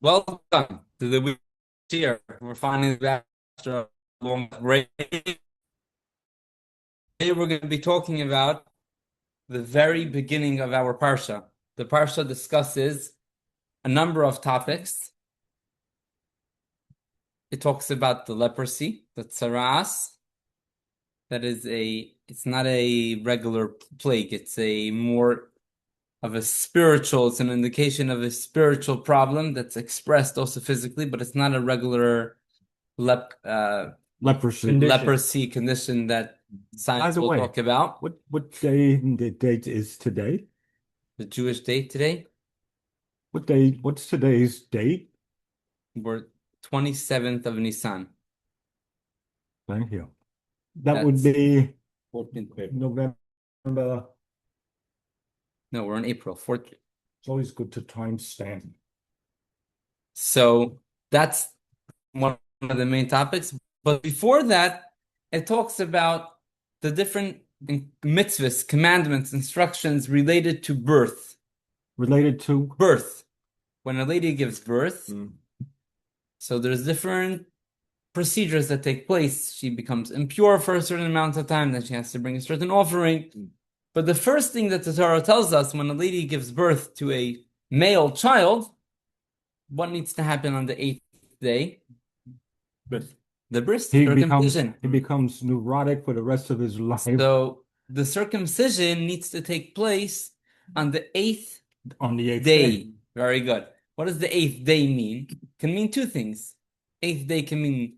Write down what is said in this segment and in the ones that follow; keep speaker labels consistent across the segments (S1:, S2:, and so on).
S1: Welcome to the week here. We're finally back after a long break. Today we're going to be talking about the very beginning of our Parsha. The Parsha discusses a number of topics. It talks about the leprosy, the tsaras. It's not a regular plague. It's a more of a spiritual, it's an indication of a spiritual problem that's expressed also physically, but it's not a regular leprosy condition that science will talk about.
S2: What day the date is today?
S1: The Jewish date today,
S2: What's today's date?
S1: we're 27th of Nisan.
S2: Thank you. That would
S1: That's
S2: be
S1: 14th of April.
S2: November.
S1: No, we're in April 14th.
S2: It's always good to timestamp.
S1: So that's one of the main topics. But before that, it talks about the different mitzvahs, commandments, instructions related to birth.
S2: Related to
S1: Birth. When a lady gives birth,
S2: Mm.
S1: so there's different procedures that take place. She becomes impure for a certain amount of time, then she has to bring a certain offering. But the first thing that the Torah tells us, when a lady gives birth to a male child, what needs to happen on the 8th day? The bris, circumcision.
S2: He becomes neurotic for the rest of his life.
S1: So the circumcision needs to take place on the 8th
S2: On the 8th
S1: day. Very good. What does the 8th day mean? It can mean two things. 8th day can mean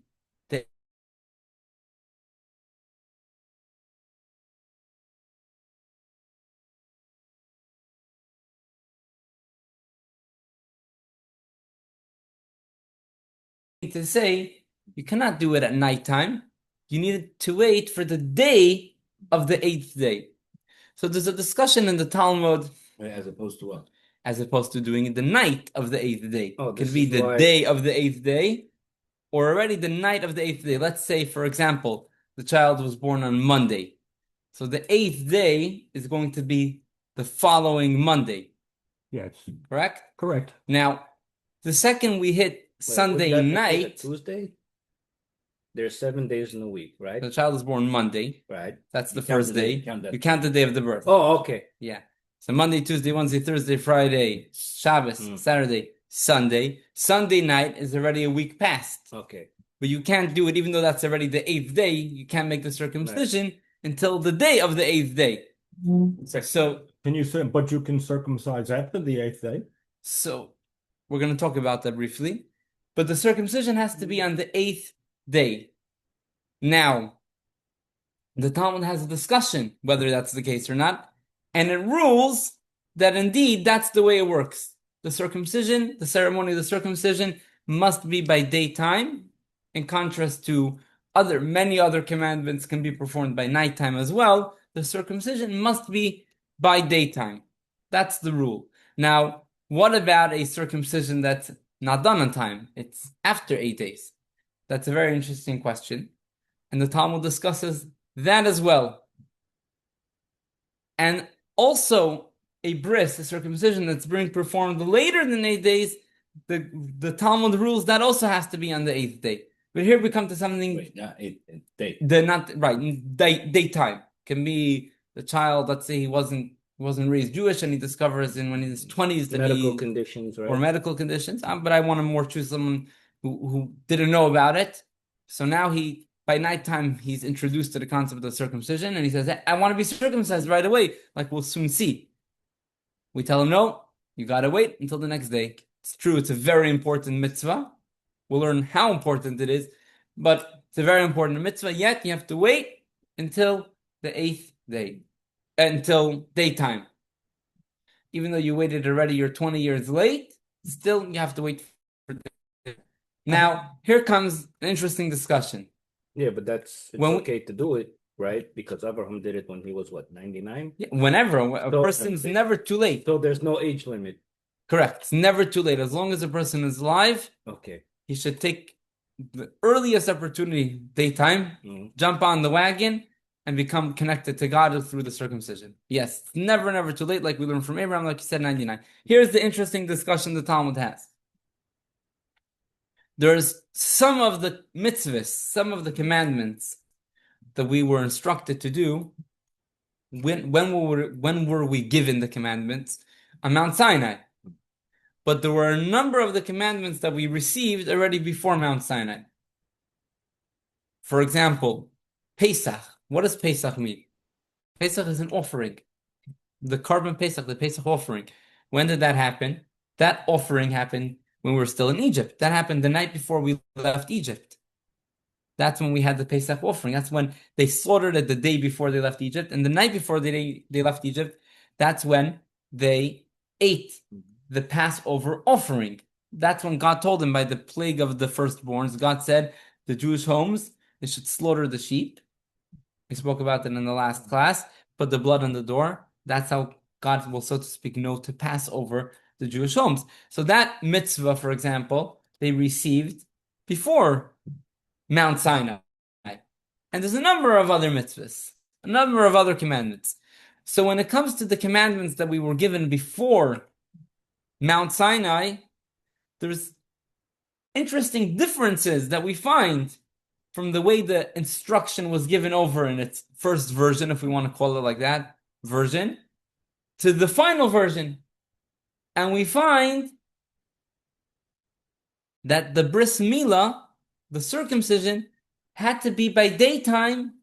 S1: to say you cannot do it at nighttime. You need to wait for the day of the 8th day. So there's a discussion in the Talmud.
S3: As opposed to what?
S1: As opposed to doing it the night of the 8th day.
S3: Oh,
S1: it could be the day of the 8th day or already the night of the 8th day. Let's say, for example, the child was born on Monday. So the 8th day is going to be the following Monday.
S2: Yes.
S1: Correct?
S2: Correct.
S1: Now, the second we hit Sunday night.
S3: Tuesday? There's 7 days in a week, right?
S1: The child is born Monday.
S3: Right.
S1: That's the first day.
S3: You
S1: count the day of the birth.
S3: Oh, okay.
S1: Yeah. So Monday, Tuesday, Wednesday, Thursday, Friday, Shabbos, Saturday, Sunday. Sunday night is already a week past.
S3: Okay.
S1: But you can't do it, even though that's already the 8th day, you can't make the circumcision until the day of the 8th day. So
S2: Can you say, but you can circumcise after the 8th day?
S1: So we're going to talk about that briefly. But the circumcision has to be on the 8th day. Now, the Talmud has a discussion whether that's the case or not. And it rules that indeed that's the way it works. The circumcision, the ceremony of the circumcision must be by daytime, in contrast to many other commandments can be performed by nighttime as well. The circumcision must be by daytime. That's the rule. Now, what about a circumcision that's not done on time? It's after 8 days. That's a very interesting question. And the Talmud discusses that as well. And also a bris, a circumcision that's being performed later than 8 days, the Talmud rules that also has to be on the 8th day. But here we come to something.
S3: Wait, not 8th day.
S1: Daytime. Can be the child, let's say he wasn't raised Jewish and he discovers when he's 20s that
S3: medical conditions, right?
S1: Or medical conditions. But I want to more choose someone who didn't know about it. So now by nighttime, he's introduced to the concept of circumcision and he says, I want to be circumcised right away, like we'll soon see. We tell him, no, you got to wait until the next day. It's true, it's a very important mitzvah. We'll learn how important it is, but it's a very important mitzvah, yet you have to wait until the 8th day, until daytime. Even though you waited already, you're 20 years late, still you have to wait for the Now, here comes an interesting discussion.
S3: Yeah, but it's okay to do it, right? Because Abraham did it when he was, 99?
S1: Yeah, whenever. A person's never too late.
S3: So there's no age limit.
S1: Correct. It's never too late. As long as a person is alive,
S3: okay,
S1: he should take the earliest opportunity, daytime, jump on the wagon, and become connected to God through the circumcision. Yes, it's never too late, like we learned from Abraham, like you said, 99. Here's the interesting discussion the Talmud has. there's some of the mitzvahs, some of the commandments that we were instructed to do. When were we given the commandments? On Mount Sinai. But there were a number of the commandments that we received already before Mount Sinai. For example, Pesach. What does Pesach mean? Pesach is an offering. The Korban Pesach, the Pesach offering. When did that happen? That offering happened when we were still in Egypt. That happened the night before we left Egypt. That's when we had the Pesach offering. That's when they slaughtered it the day before they left Egypt. And the night before they left Egypt, that's when they ate the Passover offering. That's when God told them by the plague of the firstborns. God said, the Jewish homes, they should slaughter the sheep. We spoke about that in the last class. Put the blood on the door. That's how God will, so to speak, know to pass over the Jewish homes. So that mitzvah, for example, they received before Mount Sinai. And there's a number of other mitzvahs, a number of other commandments. So when it comes to the commandments that we were given before Mount Sinai, there's interesting differences that we find from the way the instruction was given over in its first version, if we want to call it like that, version, to the final version. And we find that the bris milah, the circumcision, had to be by daytime,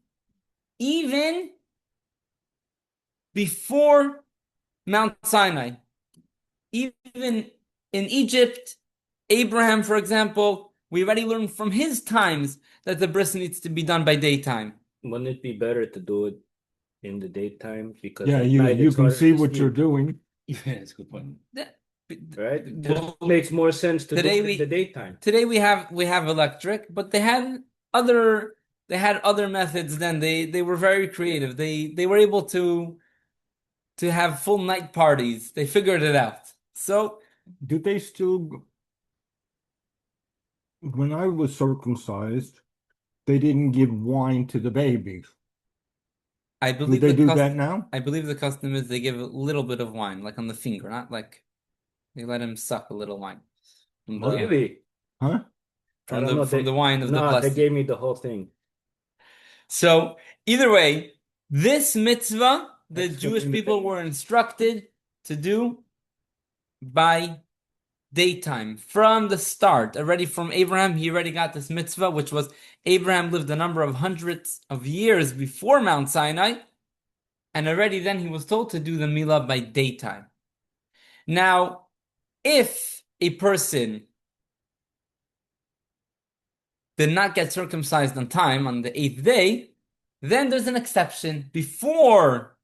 S1: even before Mount Sinai. Even in Egypt, Abraham, for example, we already learned from his times that the bris needs to be done by daytime.
S3: Wouldn't it be better to do it in the daytime? Because
S2: Yeah,
S3: at
S2: you
S3: night
S2: you
S3: it's
S2: can
S3: harder
S2: see
S3: to
S2: what you're
S3: sleep,
S2: doing.
S1: Yeah, that's a good point.
S3: right?
S1: Well,
S3: It makes more sense to do
S1: today
S3: it in the daytime.
S1: Today we have electric, but they had other methods then. They were very creative. They were able to have full night parties. They figured it out. So
S2: Do they still, when I was circumcised, they didn't give wine to the babies.
S1: I
S2: Do
S1: believe
S2: they
S1: the
S2: do
S1: custom,
S2: that now?
S1: I believe the custom is they give a little bit of wine, like on the finger, not like they let him suck a little wine from the
S3: Really?
S2: Huh?
S3: I don't know.
S1: from the wine of the
S3: No, they
S1: blessing.
S3: gave me the whole thing.
S1: So either way, this mitzvah the
S2: That's
S1: Jewish
S2: in the
S1: people
S2: thing.
S1: were instructed to do by daytime from the start. Already from Abraham, he already got this mitzvah, which was Abraham lived a number of hundreds of years before Mount Sinai, and already then he was told to do the milah by daytime. Now, if a person did not get circumcised on time on the 8th day, then there's an exception. Before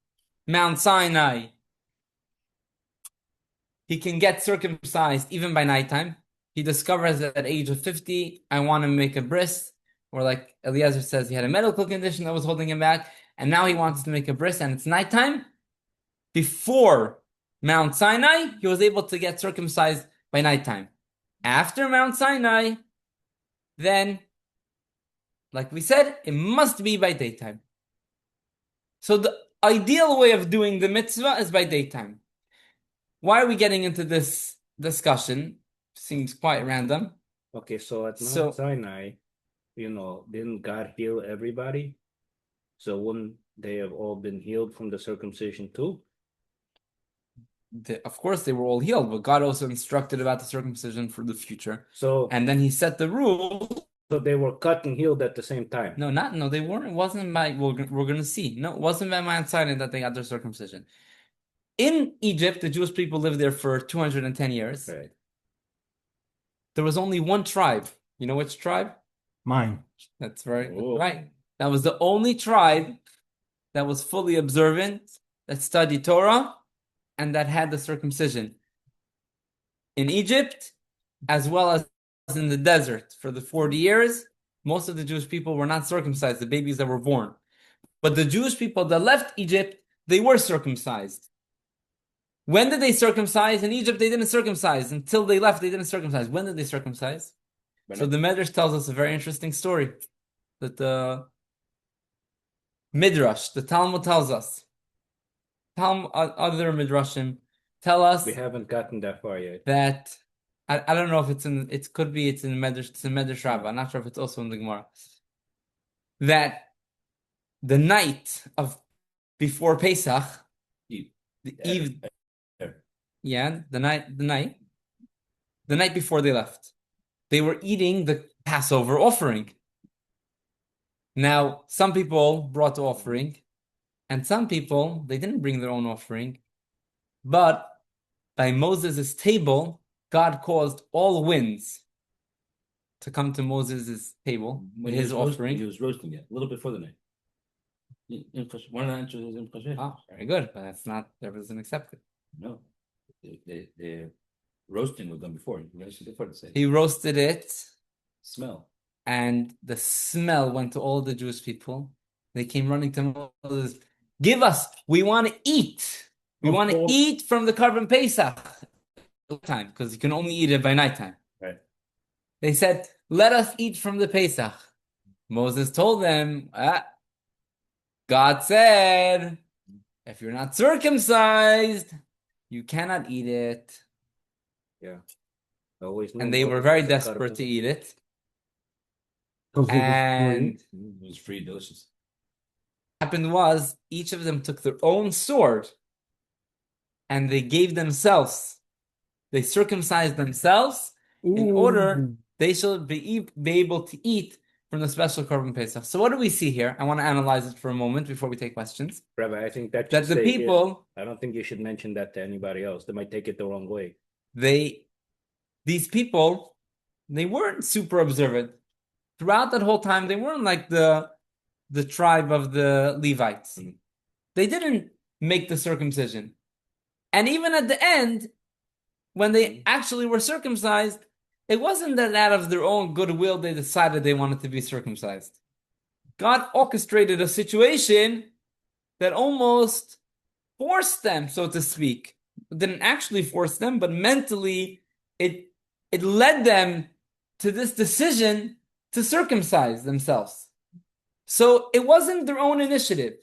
S1: Mount Sinai, he can get circumcised even by nighttime. He discovers that at age of 50, I want to make a bris, or like Eliezer says, he had a medical condition that was holding him back, and now he wants to make a bris, and it's nighttime. Before Mount Sinai, he was able to get circumcised by nighttime. After Mount Sinai, then, like we said, it must be by daytime. So the ideal way of doing the mitzvah is by daytime. Why are we getting into this discussion? Seems quite random.
S3: Okay, so at Mount Sinai, didn't God heal everybody? So wouldn't they have all been healed from the circumcision too?
S1: Of course, they were all healed, but God also instructed about the circumcision for the future.
S3: So,
S1: and then He set the rule.
S3: So they were cut and healed at the same time.
S1: No, they weren't. It wasn't by. We're going to see. No, it wasn't by Mount Sinai that they got their circumcision. In Egypt, the Jewish people lived there for 210 years.
S3: Right.
S1: There was only one tribe. You know which tribe?
S2: Mine.
S1: That's right. Right. That was the only tribe that was fully observant, that studied Torah, and that had the circumcision. In Egypt, as well as in the desert, for the 40 years, most of the Jewish people were not circumcised, the babies that were born. But the Jewish people that left Egypt, they were circumcised. When did they circumcise? In Egypt, they didn't circumcise. Until they left, they didn't circumcise. When did they circumcise? So the Midrash tells us a very interesting story. That the Midrash, the Talmud tells us. Other Midrashim tell us.
S3: We haven't gotten that far yet.
S1: That I don't know if it's in. It could be it's in Medrash. It's in Medrash Rabbah. I'm not sure if it's also in the Gemara. That the night of before Pesach, the eve, yeah, the night before they left, they were eating the Passover offering. Now, some people brought the offering, and some people they didn't bring their own offering, but by Moses' table, God caused all winds to come to Moses' table with his offering.
S4: He was roasting it a little before the night. One answer is in.
S1: Oh, very good, but that's not, that wasn't accepted.
S4: No, the roasting was done before. He roasted it before the same.
S1: He roasted it,
S4: Smell.
S1: and the smell went to all the Jewish people. They came running to Moses, give us, we want to eat. We want to eat from the Karban Pesach time, because you can only eat it by nighttime.
S4: Right.
S1: They said, let us eat from the Pesach. Moses told them, God said, if you're not circumcised, you cannot eat it.
S3: Yeah. Always knew
S1: And they were very desperate to eat it. And
S4: it was free, delicious.
S1: what happened was, each of them took their own sword and they gave themselves, they circumcised themselves in order they should be able to eat from the special Korban Pesach. So what do we see here? I want to analyze it for a moment before we take questions.
S3: Rabbi, I think that
S1: the people,
S3: I don't think you should mention that to anybody else. They might take it the wrong way.
S1: These people, they weren't super observant. Throughout that whole time, they weren't like the tribe of the Levites. Mm-hmm. They didn't make the circumcision. And even at the end, when they actually were circumcised, it wasn't that out of their own goodwill they decided they wanted to be circumcised. God orchestrated a situation that almost forced them, so to speak. It didn't actually force them, but mentally it led them to this decision to circumcise themselves. So it wasn't their own initiative.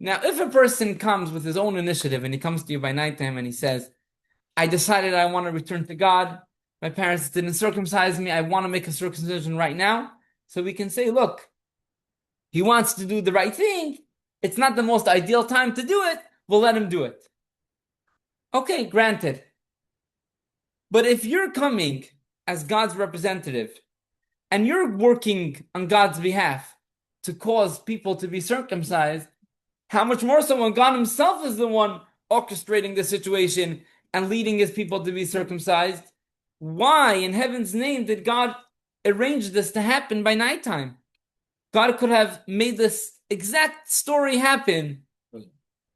S1: Now, if a person comes with his own initiative and he comes to you by nighttime and he says, I decided I want to return to God, my parents didn't circumcise me, I want to make a circumcision right now, so we can say, look, he wants to do the right thing, it's not the most ideal time to do it, we'll let him do it. Okay, granted. But if you're coming as God's representative and you're working on God's behalf to cause people to be circumcised, how much more so when God himself is the one orchestrating the situation and leading his people to be circumcised? Why in heaven's name did God arrange this to happen by nighttime? God could have made this exact story happen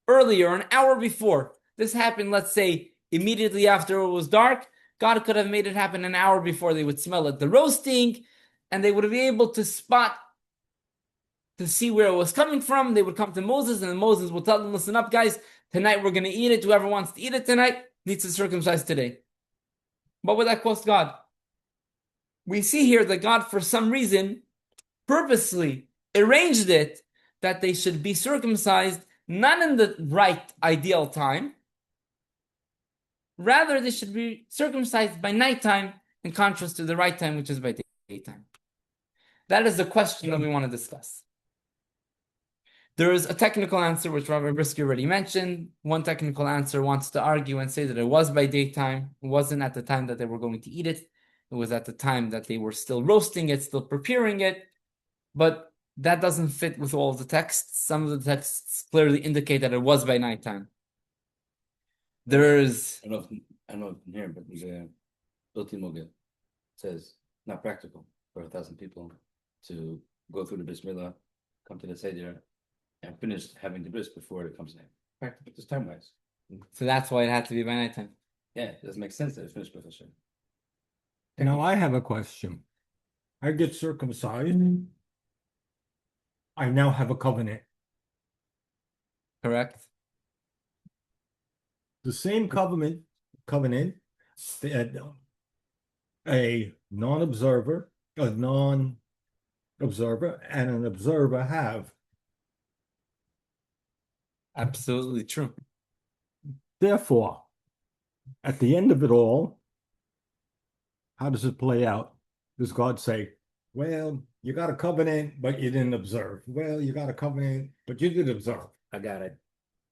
S1: earlier, an hour before. This happened, let's say, immediately after it was dark. God could have made it happen an hour before. They would smell it, the roasting, and they would be able to spot, to see where it was coming from. They would come to Moses, and Moses would tell them, listen up, guys, tonight we're going to eat it. Whoever wants to eat it tonight needs to circumcise today. What would that cost God? We see here that God, for some reason, purposely arranged it that they should be circumcised not in the right ideal time. Rather, they should be circumcised by nighttime in contrast to the right time, which is by daytime. That is the question that we want to discuss. There is a technical answer, which Rabbi Brisky already mentioned. One technical answer wants to argue and say that it was by daytime. It wasn't at the time that they were going to eat it. It was at the time that they were still roasting it, still preparing it. But that doesn't fit with all of the texts. Some of the texts clearly indicate that it was by nighttime. There's...
S4: I don't know from here, but there's a built-in mogil. Says, not practical for 1,000 people to go through the Bismillah, come to the Seder, and finish having the bris before it comes in. Practical, just time-wise.
S1: So that's why it had to be by nighttime.
S4: Yeah, it doesn't make sense that it's finished before Seder.
S2: Now I have a question. I get circumcised. I now have a covenant.
S1: Correct?
S2: The same covenant that a non-observer, and an observer have.
S1: Absolutely true.
S2: Therefore, at the end of it all, how does it play out? Does God say, well, you got a covenant, but you didn't observe? Well, you got a covenant, but you did observe.
S3: I got it.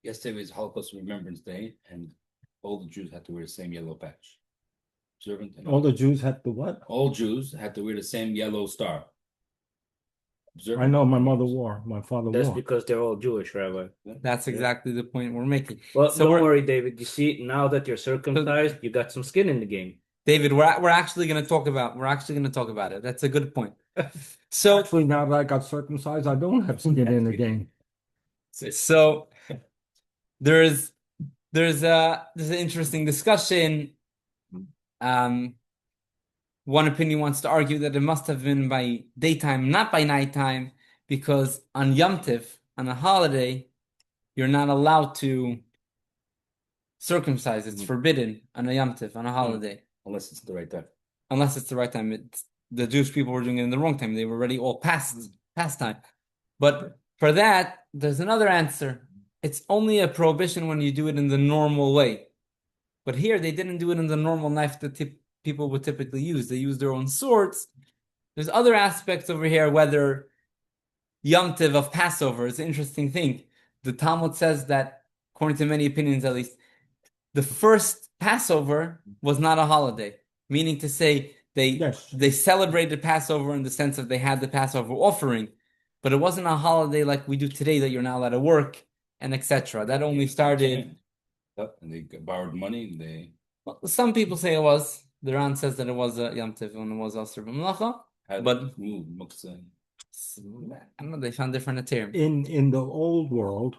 S4: Yesterday was Holocaust Remembrance Day, and all the Jews had to wear the same yellow patch. Observant and
S2: All the Jews had to what?
S4: all Jews had to wear the same yellow star. Observant.
S2: I know my mother wore, my father
S3: That's
S2: wore.
S3: because they're all Jewish, Rabbi.
S1: That's exactly the point we're making.
S3: Well,
S1: So
S3: don't worry, David. You see, now that you're circumcised, you got some skin in the game.
S1: David, we're actually going to talk about it. That's a good point. So
S2: Actually, now that I got circumcised, I don't have skin in the game.
S1: So there's an interesting discussion. One opinion wants to argue that it must have been by daytime, not by nighttime, because on Yom Tiv, on a holiday, you're not allowed to circumcise. It's forbidden on a Yom Tiv, on a holiday.
S4: Unless it's the right time.
S1: Unless it's the right time. The Jewish people were doing it in the wrong time. They were already all past time. But for that, there's another answer. It's only a prohibition when you do it in the normal way. But here, they didn't do it in the normal knife that people would typically use. They used their own swords. There's other aspects over here, whether Yom Tiv of Passover is an interesting thing. The Talmud says that, according to many opinions at least, the first Passover was not a holiday, meaning to say they celebrated Passover in the sense that they had the Passover offering, but it wasn't a holiday like we do today that you're not allowed to work and etc. That only started.
S4: And they borrowed money.
S1: Well, some people say it was. The Ran says that it was a Yom Tiv and it was Asr b'Melacha, but I don't know. They found different terms.
S2: In the old world,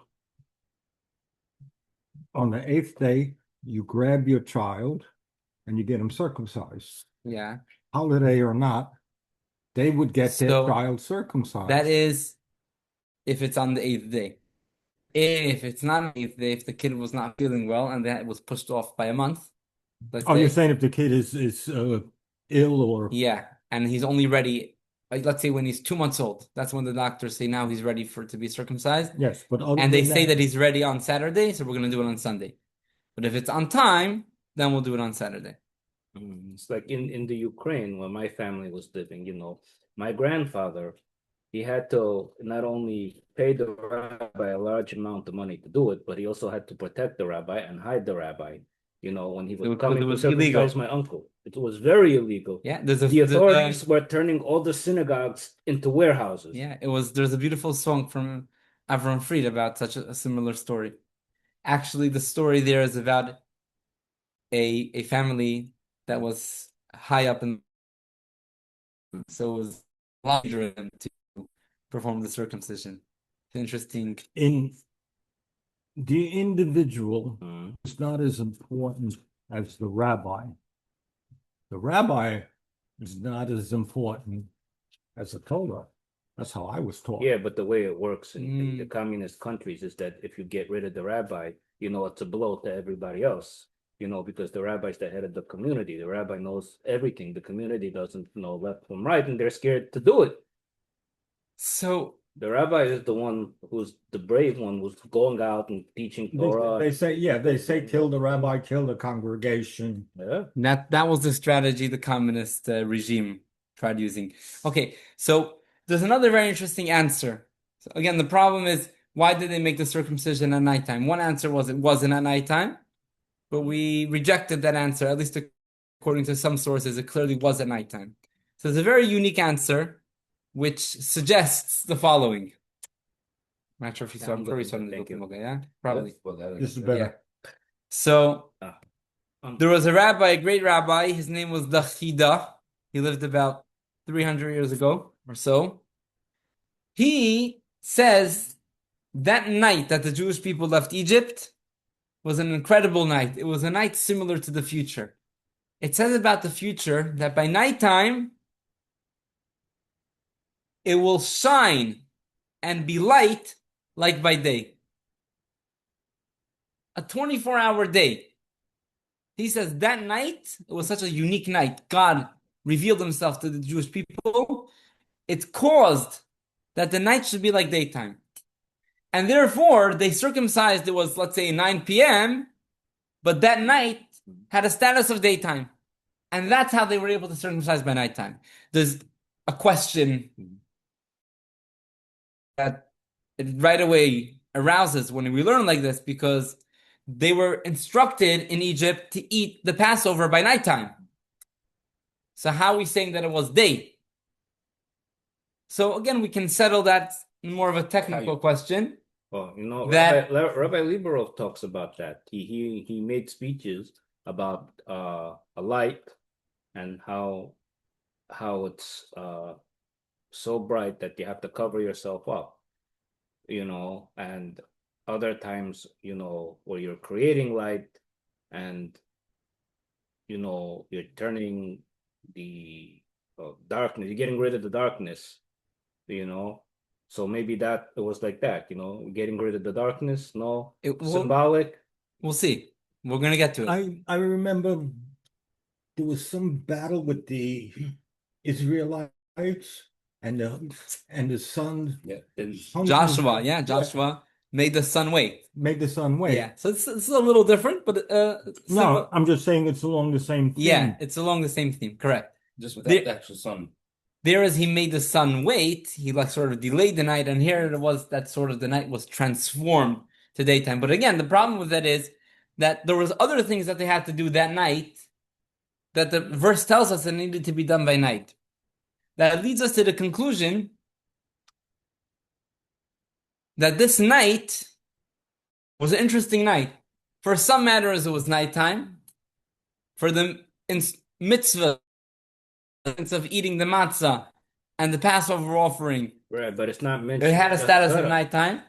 S2: on the 8th day, you grab your child and you get him circumcised.
S1: Yeah.
S2: Holiday or not, they would get their child circumcised.
S1: That is if it's on the 8th day. If it's not on the 8th day, if the kid was not feeling well and that was pushed off by a month.
S2: You're saying if the kid is ill or...
S1: Yeah, and he's only ready, like let's say when he's 2 months old. That's when the doctors say now he's ready to be circumcised.
S2: Yes, but
S1: and they say that he's ready on Saturday, so we're going to do it on Sunday. But if it's on time, then we'll do it on Saturday.
S3: It's like in the Ukraine where my family was living, my grandfather, he had to not only pay the rabbi a large amount of money to do it, but he also had to protect the rabbi and hide the rabbi. When he was coming to circumcise my uncle. It was very illegal.
S1: Yeah,
S3: the authorities were turning all the synagogues into warehouses.
S1: Yeah, there's a beautiful song from Avram Fried about such a similar story. Actually, the story there is about a family that was high up in, so it was larger than to perform the circumcision. It's interesting.
S2: The individual is not as important as the rabbi. The rabbi is not as important as the Torah. That's how I was taught.
S3: Yeah, but the way it works in the communist countries is that if you get rid of the rabbi, it's a blow to everybody else. Because the rabbi is the head of the community. The rabbi knows everything. The community doesn't know left from right, and they're scared to do it.
S1: So
S3: the rabbi is the one who's the brave one, who's going out and teaching Torah.
S2: They say kill the rabbi, kill the congregation.
S3: Yeah.
S1: That was the strategy the communist regime tried using. Okay, so there's another very interesting answer. So again, the problem is, why did they make the circumcision at nighttime? One answer was it wasn't at nighttime, but we rejected that answer, at least according to some sources, it clearly was at nighttime. So it's a very unique answer, which suggests the following. I'm not sure if you saw. I'm sure you saw it. Yeah, probably.
S2: This is better.
S1: Yeah. So there was a rabbi, a great rabbi. His name was Dachida. He lived about 300 years ago or so. He says that night that the Jewish people left Egypt was an incredible night. It was a night similar to the future. It says about the future that by nighttime, it will shine and be light like by day. A 24-hour day. He says that night, it was such a unique night. God revealed himself to the Jewish people. It caused that the night should be like daytime. And therefore, they circumcised, it was, let's say, 9 p.m., but that night had a status of daytime. And that's how they were able to circumcise by nighttime. There's a question that it right away arouses when we learn like this, because they were instructed in Egypt to eat the Passover by nighttime. So how are we saying that it was day? So again, we can settle that in more of a technical question.
S3: Well,
S1: That-
S3: Rabbi Liberow talks about that. He made speeches about a light and how it's so bright that you have to cover yourself up, and other times, where you're creating light and you're turning the darkness, you're getting rid of the darkness, so maybe that it was like that, getting rid of the darkness. Symbolic.
S1: We'll see. We're gonna get to it.
S2: I remember there was some battle with the Israelites and the sun.
S4: Yeah.
S1: Joshua made the sun wait.
S2: Made the sun wait.
S1: Yeah, so it's a little different, but
S2: No, I'm just saying it's along the same theme.
S1: yeah, it's along the same theme. Correct.
S4: Just without the actual sun.
S1: There, as he made the sun wait, he like sort of delayed the night, and here it was that sort of the night was transformed to daytime. But again, the problem with that is that there was other things that they had to do that night that the verse tells us that needed to be done by night. That leads us to the conclusion that this night was an interesting night. For some matters, it was nighttime. For the mitzvah of eating the matzah and the Passover offering,
S3: Right, but it's not mentioned.
S1: it had a
S3: in the
S1: status of
S3: Haggadah.
S1: nighttime.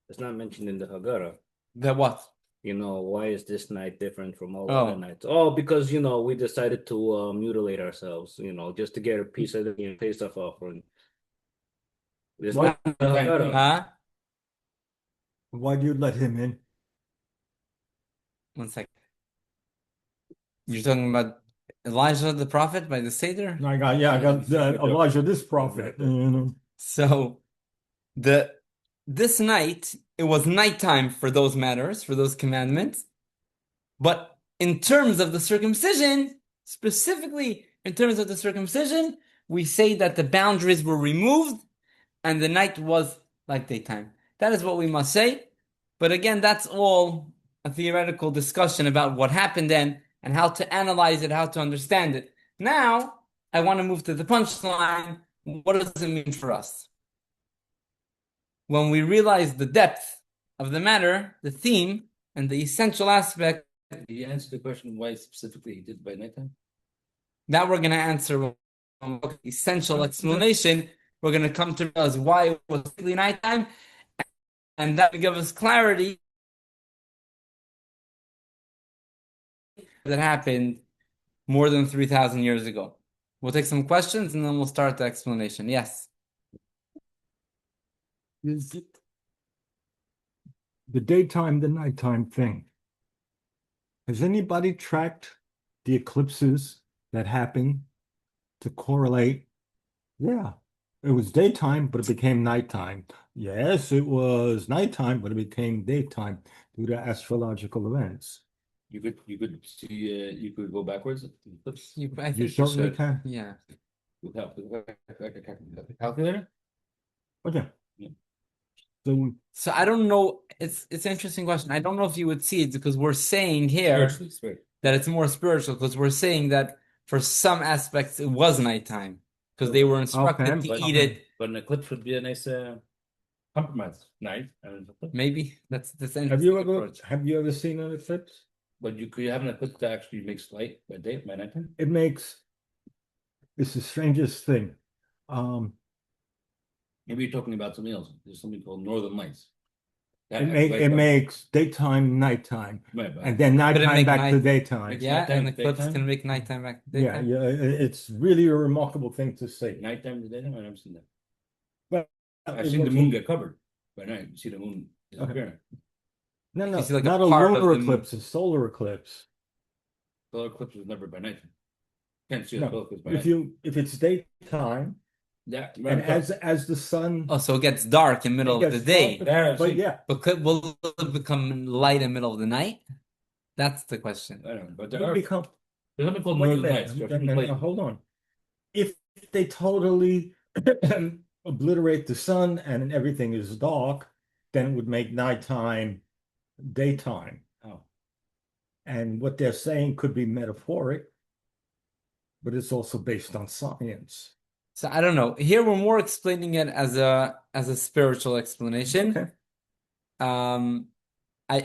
S3: It's not mentioned in the Haggadah.
S1: That what?
S3: Why is this night different from all
S1: Oh.
S3: other nights? Oh, because we decided to mutilate ourselves, just to get a piece of the Pesach offering. It's
S2: What?
S3: not in the Haggadah.
S1: Huh?
S2: Why do you let him in?
S1: 1 second. You're talking about Elijah the prophet by the Seder?
S2: I got Elijah, this prophet.
S1: So this night, it was nighttime for those matters, for those commandments. But in terms of the circumcision, specifically in terms of the circumcision, we say that the boundaries were removed and the night was like daytime. That is what we must say. But again, that's all a theoretical discussion about what happened then and how to analyze it, how to understand it. Now, I want to move to the punchline. What does it mean for us? When we realize the depth of the matter, the theme, and the essential aspect,
S4: Did you answer the question why specifically he did it by nighttime?
S1: that we're going to answer with an essential explanation. We're going to come to realize why it was really nighttime, and that will give us clarity that happened more than 3,000 years ago. We'll take some questions and then we'll start the explanation. Yes.
S2: Is it the daytime, the nighttime thing? Has anybody tracked the eclipses that happen to correlate? Yeah, it was daytime, but it became nighttime. Yes, it was nighttime, but it became daytime due to astrological events.
S4: You could see you could go backwards.
S1: I
S2: You
S1: think
S2: certainly
S4: should.
S2: can.
S1: yeah.
S4: Without the calculator.
S2: Okay.
S4: Yeah.
S2: So
S1: I don't know. It's an interesting question. I don't know if you would see it because we're saying here
S4: Spiritually.
S1: that it's more spiritual, because we're saying that for some aspects it was nighttime because they were instructed
S2: Okay,
S1: to eat it.
S4: But an eclipse would be a nice compromise. Night.
S1: Maybe that's interesting.
S2: have you ever seen an eclipse?
S4: But you could have an eclipse that actually makes light by day, by nighttime.
S2: It's the strangest thing.
S4: Maybe you're talking about something else. There's something called Northern Lights.
S2: It makes daytime, nighttime,
S4: Right, but
S2: and then nighttime
S1: make
S2: back
S1: night-
S2: to daytime.
S4: Makes
S1: Yeah,
S4: nighttime
S1: and the eclipse
S4: daytime?
S1: can make nighttime back to
S2: Yeah,
S1: daytime.
S2: yeah, it's really a remarkable thing to say.
S4: nighttime to daytime. I've never seen that.
S2: But
S4: I've seen the moon get covered by night. You see the moon disappearing.
S2: No,
S1: You see like a
S2: not a
S1: part of
S2: lunar
S1: the
S2: eclipse, a solar eclipse.
S4: Solar eclipse was never by nighttime. Can't see a
S2: No,
S4: solar eclipse by
S2: If
S4: night.
S2: if it's daytime,
S4: Yeah,
S2: and as the sun
S1: Oh, so it gets dark in the middle of the
S2: gets
S1: day.
S2: darker, but yeah,
S1: But will it become light in the middle of the night? That's the question.
S4: I don't know, but
S2: it'll become
S4: There's something called
S2: Wait a
S4: Northern
S2: minute,
S4: Lights. There are certain places.
S2: hold on. If they totally obliterate the sun and everything is dark, then it would make nighttime daytime.
S4: Oh.
S2: And what they're saying could be metaphoric, but it's also based on science.
S1: So I don't know. Here we're more explaining it as a spiritual explanation.
S2: Okay.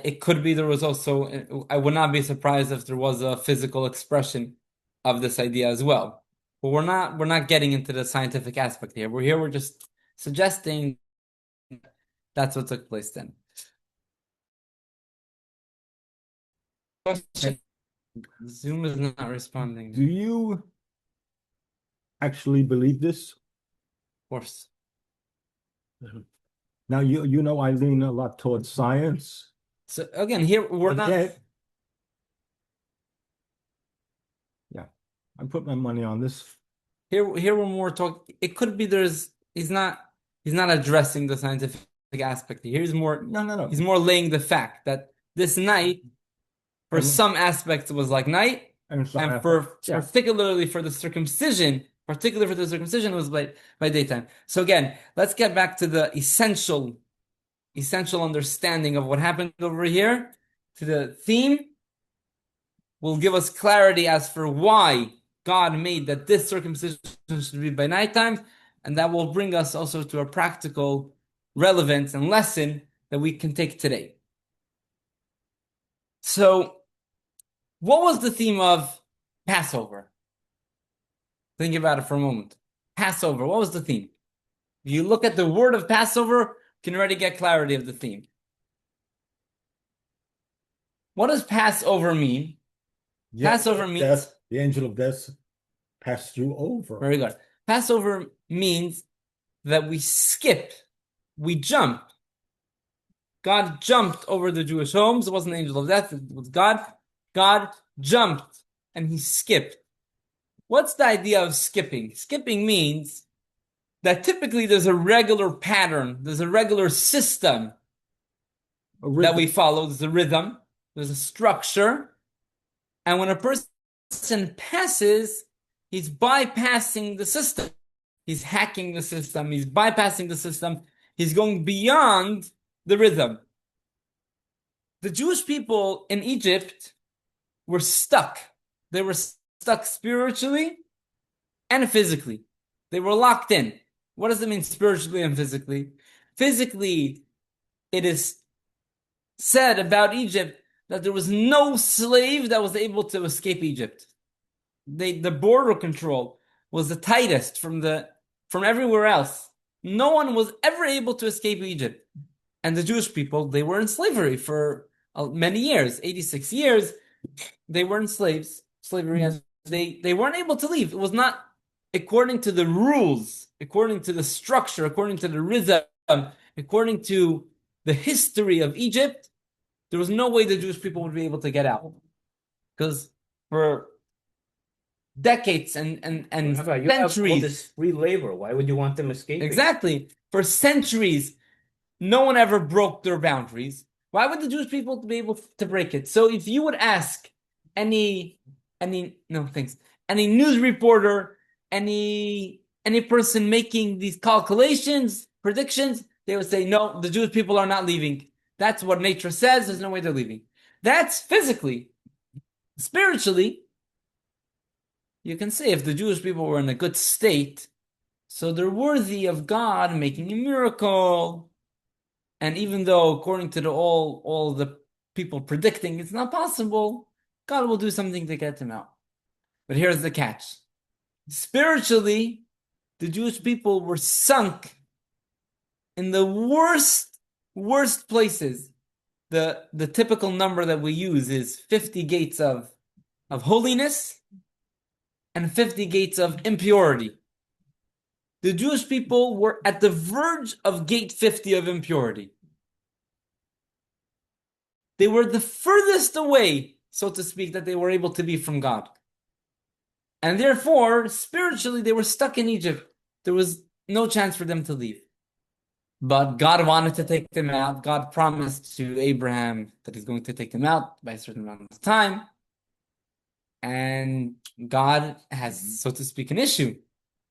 S1: It could be there was also. I would not be surprised if there was a physical expression of this idea as well. But we're not getting into the scientific aspect here. We're just suggesting that's what took place then. Question. Zoom is not responding.
S2: Do you actually believe this?
S1: Of course.
S2: Now you know I lean a lot towards science.
S1: So again, here we're
S2: But
S1: not.
S2: Yeah, I put my money on this.
S1: Here we're more talking. It could be he's not addressing the scientific aspect. Here's more.
S2: No.
S1: He's more laying the fact that this night, for some aspects, was like night, and particularly for the circumcision, it was by daytime. So again, let's get back to the essential understanding of what happened over here. To the theme will give us clarity as for why God made that this circumcision should be by nighttime, and that will bring us also to a practical relevance and lesson that we can take today. So, what was the theme of Passover? Think about it for a moment. Passover, what was the theme? If you look at the word of Passover, you can already get clarity of the theme. What does Passover mean? Passover means
S2: death, the angel of death passed you over.
S1: Very good. Passover means that we skip, we jump. God jumped over the Jewish homes. It wasn't the angel of death, it was God. God jumped and he skipped. What's the idea of skipping? Skipping means that typically there's a regular pattern, there's a regular system that we follow, there's a rhythm, there's a structure. And when a person passes, he's bypassing the system. He's hacking the system. He's bypassing the system. He's going beyond the rhythm. The Jewish people in Egypt were stuck. They were stuck spiritually and physically. They were locked in. What does it mean spiritually and physically? Physically, it is said about Egypt that there was no slave that was able to escape Egypt. The border control was the tightest from everywhere else. No one was ever able to escape Egypt. And the Jewish people, they were in slavery for many years, 86 years. They were in slavery. They weren't able to leave. It was not according to the rules, according to the structure, according to the rhythm, according to the history of Egypt. There was no way the Jewish people would be able to get out. Because for decades and
S3: Rabbi, you
S1: centuries.
S3: have all this free labor. Why would you want them escaping?
S1: Exactly. For centuries, no one ever broke their boundaries. Why would the Jewish people be able to break it? So if you would ask any news reporter, any person making these calculations, predictions, they would say, no, the Jewish people are not leaving. That's what nature says. There's no way they're leaving. That's physically. Spiritually, you can say if the Jewish people were in a good state, so they're worthy of God making a miracle. And even though, according to all the people predicting it's not possible, God will do something to get them out. But here's the catch. Spiritually, the Jewish people were sunk in the worst places. The typical number that we use is 50 gates of holiness and 50 gates of impurity. The Jewish people were at the verge of gate 50 of impurity. They were the furthest away, so to speak, that they were able to be from God. And therefore, spiritually, they were stuck in Egypt. There was no chance for them to leave. But God wanted to take them out. God promised to Abraham that he's going to take them out by a certain amount of time. And and God has, so to speak, an issue.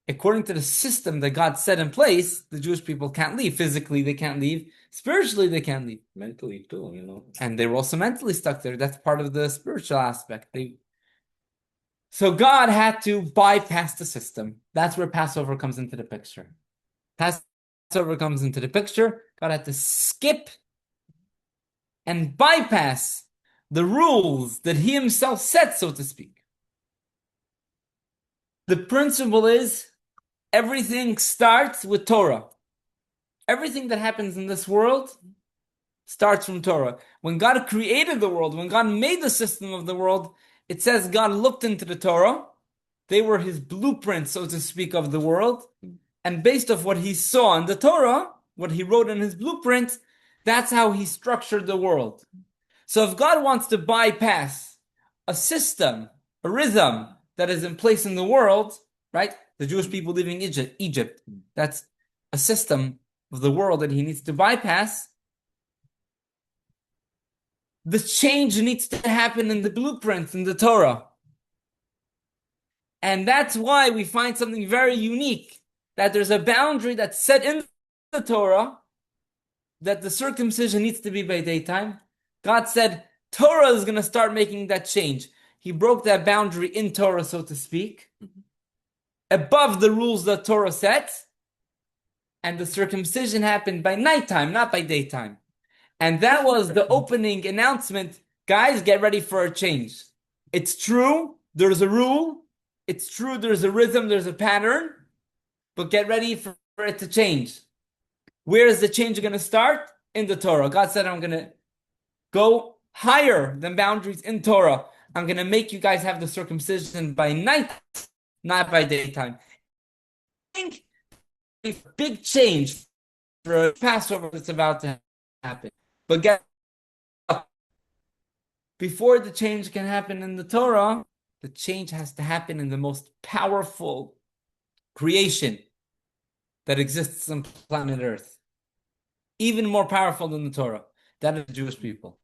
S1: According to the system that God set in place, the Jewish people can't leave. Physically, they can't leave. Spiritually, they can't leave.
S3: Mentally too, you know.
S1: And they were also mentally stuck there. That's part of the spiritual aspect. So God had to bypass the system. That's where Passover comes into the picture. Passover comes into the picture. God had to skip and bypass the rules that he himself set, so to speak. The principle is everything starts with Torah. Everything that happens in this world starts from Torah. When God created the world, when God made the system of the world, it says God looked into the Torah. They were his blueprint, so to speak, of the world. And based off what he saw in the Torah, what he wrote in his blueprint, that's how he structured the world. So if God wants to bypass a system, a rhythm that is in place in the world, right? The Jewish people living in Egypt, that's a system of the world that he needs to bypass. The change needs to happen in the blueprints, in the Torah. And that's why we find something very unique, that there's a boundary that's set in the Torah, that the circumcision needs to be by daytime. God said, Torah is going to start making that change. He broke that boundary in Torah, so to speak, above the rules that Torah sets, and the circumcision happened by nighttime, not by daytime. And that was the opening announcement. Guys, get ready for a change. It's true, there's a rule. It's true, there's a rhythm, there's a pattern. But get ready for it to change. Where is the change going to start? In the Torah. God said, I'm going to go higher than boundaries in Torah. I'm going to make you guys have the circumcision by night, not by daytime. I think a big change for a Passover that's about to happen. But get up. Before the change can happen in the Torah, the change has to happen in the most powerful creation that exists on planet Earth. Even more powerful than the Torah. That is the Jewish people.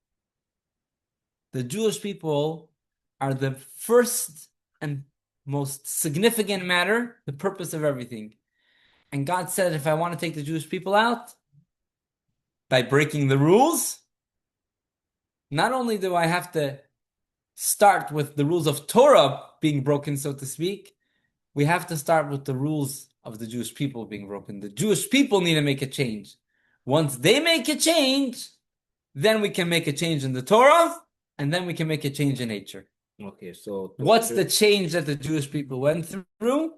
S1: The Jewish people are the first and most significant matter, the purpose of everything. And God said, if I want to take the Jewish people out, by breaking the rules, not only do I have to start with the rules of Torah being broken, so to speak, we have to start with the rules of the Jewish people being broken. The Jewish people need to make a change. Once they make a change, then we can make a change in the Torah, and then we can make a change in nature.
S3: Okay, so
S1: what's the change that the Jewish people went through?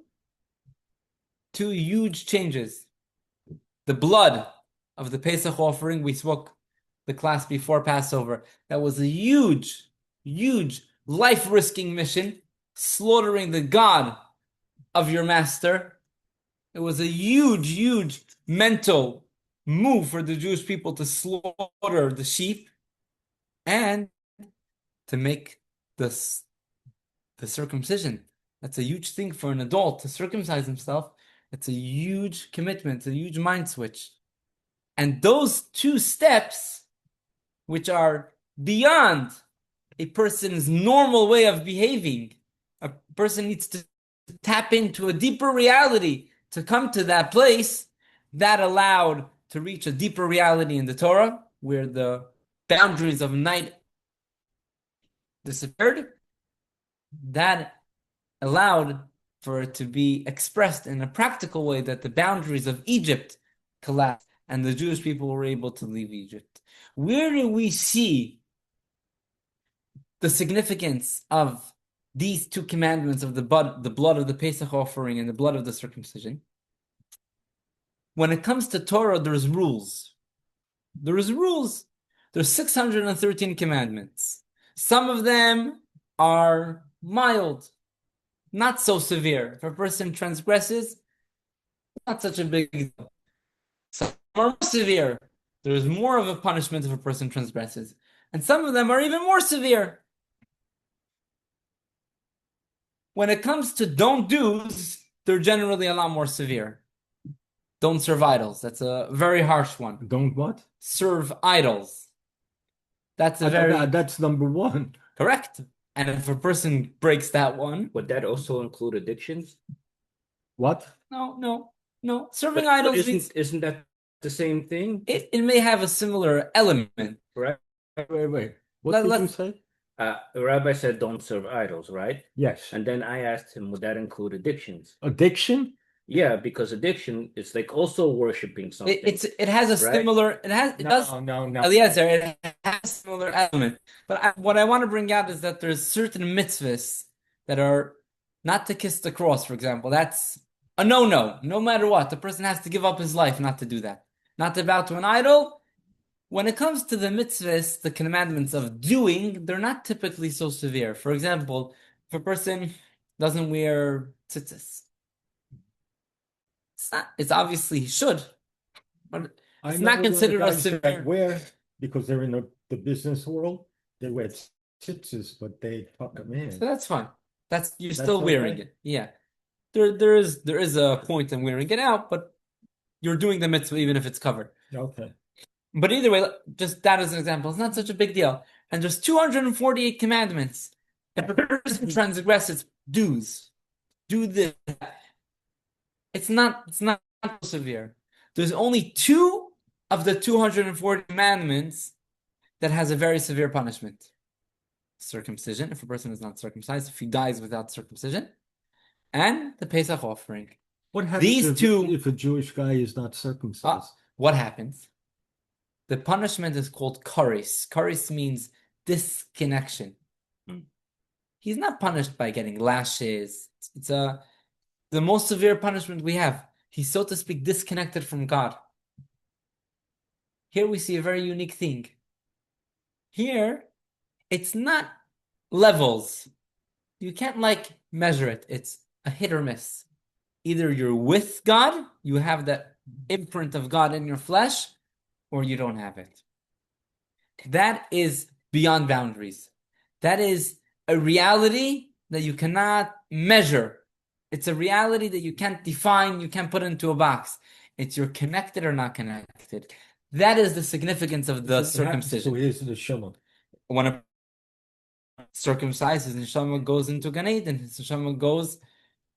S1: Two huge changes. The blood of the Pesach offering, we spoke the class before Passover. That was a huge, huge life-risking mission, slaughtering the God of your master. It was a huge, huge mental move for the Jewish people to slaughter the sheep and to make the circumcision. That's a huge thing for an adult to circumcise himself. It's a huge commitment, a huge mind switch. And those two steps, which are beyond a person's normal way of behaving, a person needs to tap into a deeper reality to come to that place, that allowed to reach a deeper reality in the Torah, where the boundaries of night disappeared. That allowed for it to be expressed in a practical way, that the boundaries of Egypt collapsed and the Jewish people were able to leave Egypt. Where do we see the significance of these two commandments of the blood of the Pesach offering and the blood of the circumcision? When it comes to Torah, there's rules. There's rules. There's 613 commandments. Some of them are mild, not so severe. If a person transgresses, not such a big deal. Some are more severe. There's more of a punishment if a person transgresses. And some of them are even more severe. When it comes to don't do's, they're generally a lot more severe. Don't serve idols. That's a very harsh one.
S2: Don't what?
S1: Serve idols. That's
S2: That's number one.
S1: correct. And if a person breaks that one,
S3: Would that also include addictions?
S2: What?
S1: no. Serving
S3: But
S1: idols means
S3: isn't that the same thing?
S1: it may have a similar element.
S3: Right?
S2: Wait. What did you say?
S3: Rabbi said don't serve idols, right?
S2: Yes.
S3: And then I asked him, would that include addictions?
S2: Addiction?
S3: Yeah, because addiction is like also worshiping something.
S1: It has a
S3: right?
S1: similar. It does.
S2: No.
S1: Eliezer, it has a similar element. But what I want to bring out is that there's certain mitzvahs that are not to kiss the cross, for example. That's a no-no. No matter what, the person has to give up his life not to do that. Not to bow to an idol. When it comes to the mitzvahs, the commandments of doing, they're not typically so severe. For example, if a person doesn't wear tzitzis, it's obviously he should, but it's not considered a severe.
S2: Wear, because they're in the business world, they wear tzitzis, but they tuck them in.
S1: So that's fine. You're
S2: That's
S1: still wearing
S2: okay?
S1: it. Yeah. There is a point in wearing it out, but you're doing the mitzvah even if it's covered.
S2: Okay.
S1: But either way, just that as an example, it's not such a big deal. And there's 248 commandments. If a person transgresses dues, do this. It's not so severe. There's only 2 of the 240 commandments that has a very severe punishment. Circumcision, if a person is not circumcised, if he dies without circumcision, and the Pesach offering.
S2: What happens if a Jewish guy is not circumcised?
S1: What happens? The punishment is called kares. Kares means disconnection. He's not punished by getting lashes. It's the most severe punishment we have. He's, so to speak, disconnected from God. Here we see a very unique thing. Here, it's not levels. You can't measure it. It's a hit or miss. Either you're with God, you have that imprint of God in your flesh, or you don't have it. That is beyond boundaries. That is a reality that you cannot measure. It's a reality that you can't define, you can't put into a box. It's you're connected or not connected. That is the significance of the circumcision.
S2: So here's the Shalom.
S1: When a circumcised, his neshama goes into Gan Eden, his neshama goes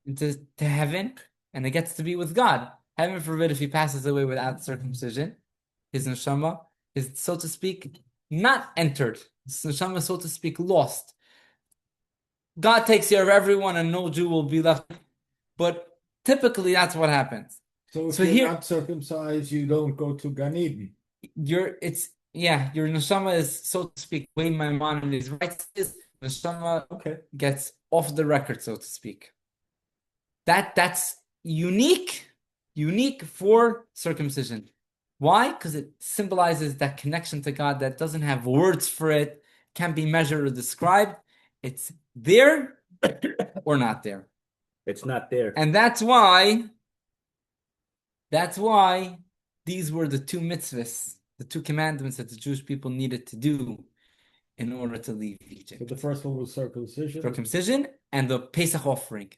S1: into heaven, and it gets to be with God. Heaven forbid if he passes away without circumcision, his neshama is, so to speak, not entered. His neshama, so to speak, lost. God takes care of everyone and no Jew will be left. But typically that's what happens.
S2: So if you're not circumcised, you don't go to Gan Eden.
S1: Your neshama is, so to speak, way my man and his rights is, neshama gets off the record, so to speak. That's unique for circumcision. Why? Because it symbolizes that connection to God that doesn't have words for it, can't be measured or described. It's there or not there.
S3: It's not there.
S1: And that's why these were the 2 mitzvahs, the 2 commandments that the Jewish people needed to do in order to leave Egypt.
S2: So the first one was circumcision.
S1: Circumcision and the Pesach offering.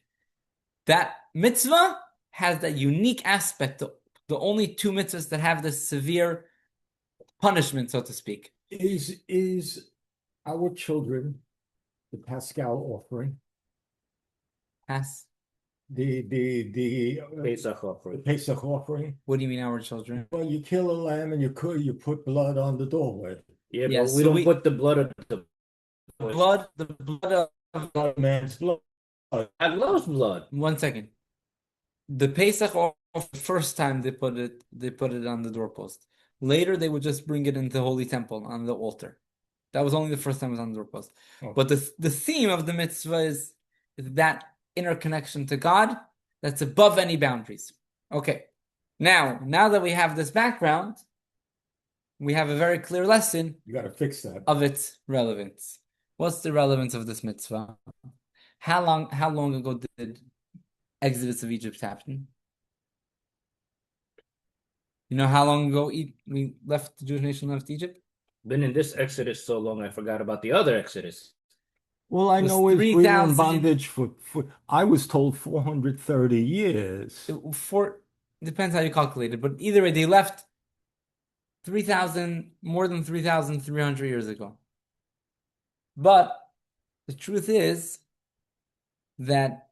S1: That mitzvah has that unique aspect, the only 2 mitzvahs that have this severe punishment, so to speak.
S2: Is our children the Pascal offering? The
S3: Pesach offering.
S2: Pesach offering.
S1: What do you mean, our children?
S2: Well, you kill a lamb and you put blood on the doorway.
S3: Yeah, but we don't put the blood of the
S1: blood
S2: of man's blood.
S3: I love blood.
S1: 1 second. The Pesach offering, the first time they put it on the doorpost. Later they would just bring it into the holy temple on the altar. That was only the first time it was on the doorpost. Okay. But the theme of the mitzvah is that interconnection to God that's above any boundaries. Okay. Now that we have this background, we have a very clear lesson.
S2: You got to fix that.
S1: Of its relevance. What's the relevance of this mitzvah? How long ago did Exodus of Egypt happen? You know how long ago the Jewish nation left Egypt?
S3: Been in this Exodus so long, I forgot about the other Exodus.
S2: Well, I know we were in bondage for I was told 430 years.
S1: Depends how you calculate it, but either way, they left more than 3,300 years ago. But The truth is that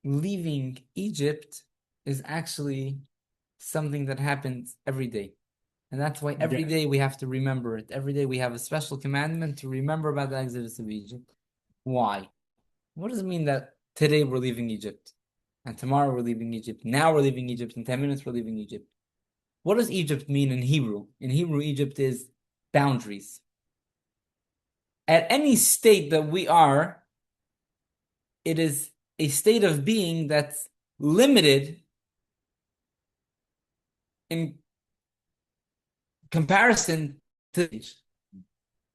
S1: leaving Egypt is actually something that happens every day. And that's why every
S2: Yes.
S1: day we have to remember it. Every day we have a special commandment to remember about the exodus of Egypt. Why? What does it mean that today we're leaving Egypt? And tomorrow we're leaving Egypt. Now we're leaving Egypt. In 10 minutes we're leaving Egypt. What does Egypt mean in Hebrew? In Hebrew, Egypt is boundaries. At any state that we are, it is a state of being that's limited in comparison to age.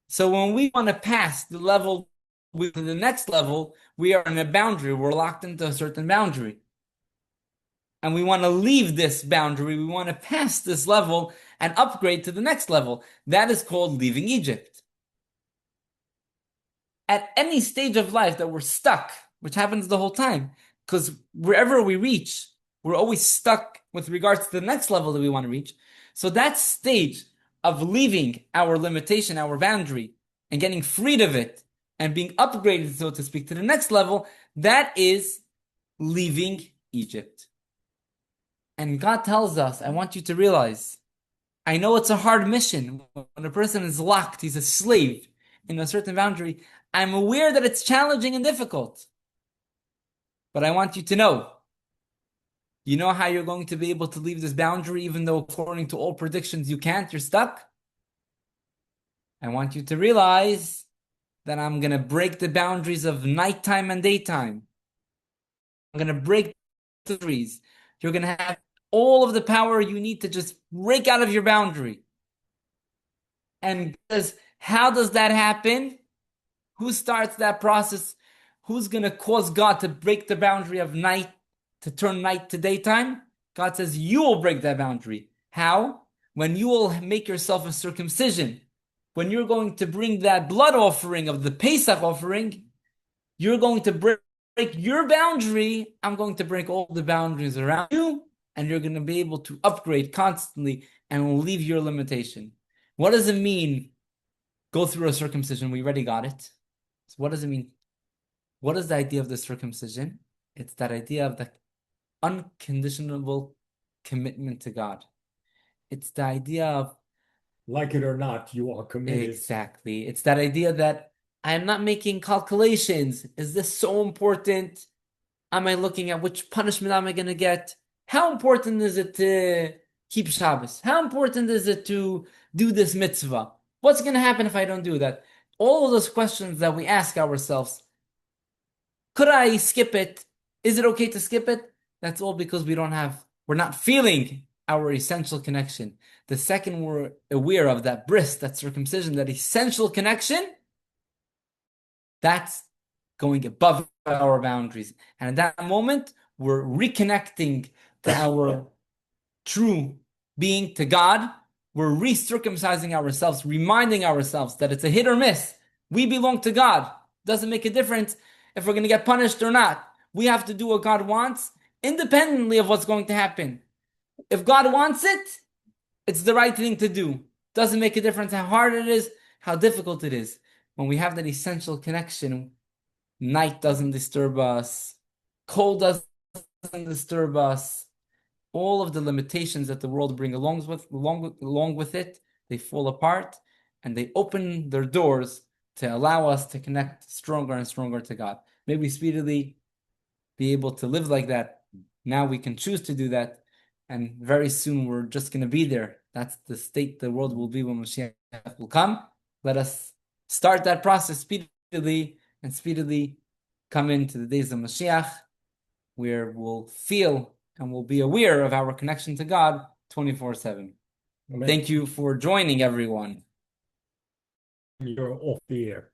S1: So when we want to pass the level to the next level, we are in a boundary. We're locked into a certain boundary. And we want to leave this boundary. We want to pass this level and upgrade to the next level. That is called leaving Egypt. At any stage of life that we're stuck, which happens the whole time, because wherever we reach, we're always stuck with regards to the next level that we want to reach. So that stage of leaving our limitation, our boundary, and getting freed of it, and being upgraded, so to speak, to the next level, that is leaving Egypt. And God tells us, I want you to realize, I know it's a hard mission. When a person is locked, he's a slave in a certain boundary. I'm aware that it's challenging and difficult. But I want you to know, you know how you're going to be able to leave this boundary, even though according to all predictions you can't, you're stuck? I want you to realize that I'm going to break the boundaries of nighttime and daytime. I'm going to break the boundaries. You're going to have all of the power you need to just break out of your boundary. And how does that happen? Who starts that process? Who's going to cause God to break the boundary of night, to turn night to daytime? God says, you will break that boundary. How? When you will make yourself a circumcision. When you're going to bring that blood offering of the Pesach offering, you're going to break your boundary. I'm going to break all the boundaries around you, and you're going to be able to upgrade constantly and leave your limitation. What does it mean? Go through a circumcision. We already got it. So what does it mean? What is the idea of the circumcision? It's that idea of the unconditional commitment to God. It's the idea of,
S2: Like it or not, you are committed.
S1: exactly. It's that idea that I'm not making calculations. Is this so important? Am I looking at which punishment am I going to get? How important is it to keep Shabbos? How important is it to do this mitzvah? What's going to happen if I don't do that? All of those questions that we ask ourselves. Could I skip it? Is it okay to skip it? That's all because we're not feeling our essential connection. The second we're aware of that bris, that circumcision, that essential connection, that's going above our boundaries. And at that moment, we're reconnecting to our true being, to God. We're re-circumcising ourselves, reminding ourselves that it's a hit or miss. We belong to God. Doesn't make a difference if we're going to get punished or not. We have to do what God wants, independently of what's going to happen. If God wants it, it's the right thing to do. Doesn't make a difference how hard it is, how difficult it is. When we have that essential connection, night doesn't disturb us, cold doesn't disturb us. All of the limitations that the world brings along with it, they fall apart and they open their doors to allow us to connect stronger and stronger to God. May we speedily be able to live like that. Now we can choose to do that. And very soon we're just going to be there. That's the state the world will be when Mashiach will come. Let us start that process speedily and speedily come into the days of Mashiach, where we'll feel and we'll be aware of our connection to God 24/7. Thank you for joining, everyone.
S2: You're off the air.